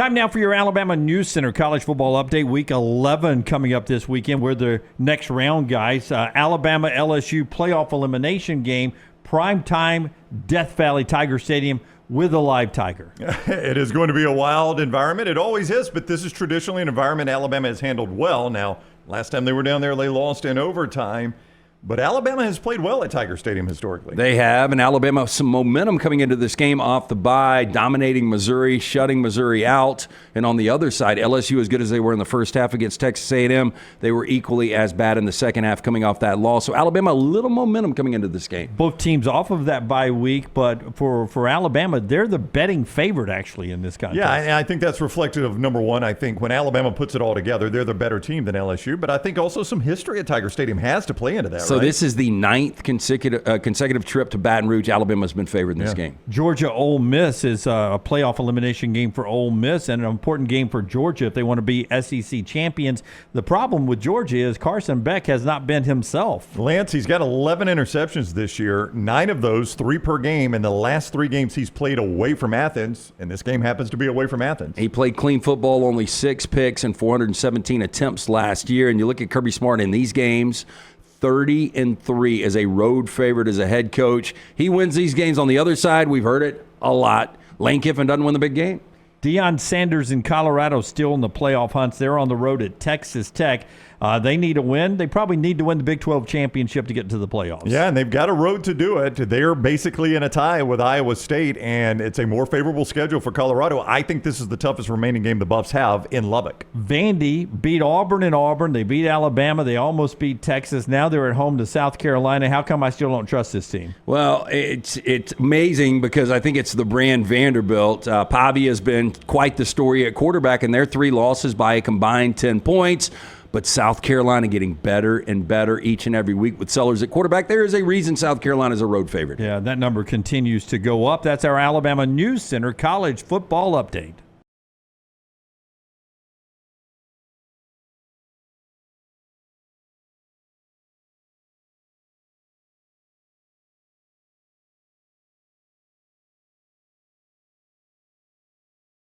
Time now for your Alabama News Center College Football Update. Week 11 coming up this weekend. We're the next round, guys. Alabama LSU playoff elimination game, primetime, Death Valley Tiger Stadium with a live tiger. It is going to be a wild environment. It always is, but this is traditionally an environment Alabama has handled well. Now, last time they were down there, they lost in overtime. But Alabama has played well at Tiger Stadium historically. They have, and Alabama some momentum coming into this game off the bye, dominating Missouri, shutting Missouri out. And on the other side, LSU, as good as they were in the first half against Texas A&M, they were equally as bad in the second half coming off that loss. So Alabama, a little momentum coming into this game. Both teams off of that bye week, but for Alabama, they're the betting favorite actually in this contest. Yeah, and I think that's reflective of, number one, I think when Alabama puts it all together, they're the better team than LSU. But I think also some history at Tiger Stadium has to play into that, So this is the ninth consecutive trip to Baton Rouge. Alabama's been favored in this game. Georgia-Ole Miss is a playoff elimination game for Ole Miss and an important game for Georgia if they want to be SEC champions. The problem with Georgia is Carson Beck has not been himself. Lance, he's got 11 interceptions this year, 9 of those, 3 per game, in the last 3 games he's played away from Athens, and this game happens to be away from Athens. He played clean football, only 6 picks and 417 attempts last year, and you look at Kirby Smart in these games, 30-3 as a road favorite as a head coach. He wins these games. On the other side, we've heard it a lot. Lane Kiffin doesn't win the big game. Deion Sanders in Colorado still in the playoff hunts. They're on the road at Texas Tech. They need a win. They probably need to win the Big 12 championship to get to the playoffs. Yeah, and they've got a road to do it. They're basically in a tie with Iowa State, and it's a more favorable schedule for Colorado. I think this is the toughest remaining game the Buffs have in Lubbock. Vandy beat Auburn in Auburn. They beat Alabama. They almost beat Texas. Now they're at home to South Carolina. How come I still don't trust this team? Well, it's amazing because I think it's the brand Vanderbilt. Pavia has been quite the story at quarterback, and their 3 losses by a combined 10 points. But South Carolina getting better and better each and every week with Sellers at quarterback. There is a reason South Carolina is a road favorite. Yeah, that number continues to go up. That's our Alabama News Center College Football Update.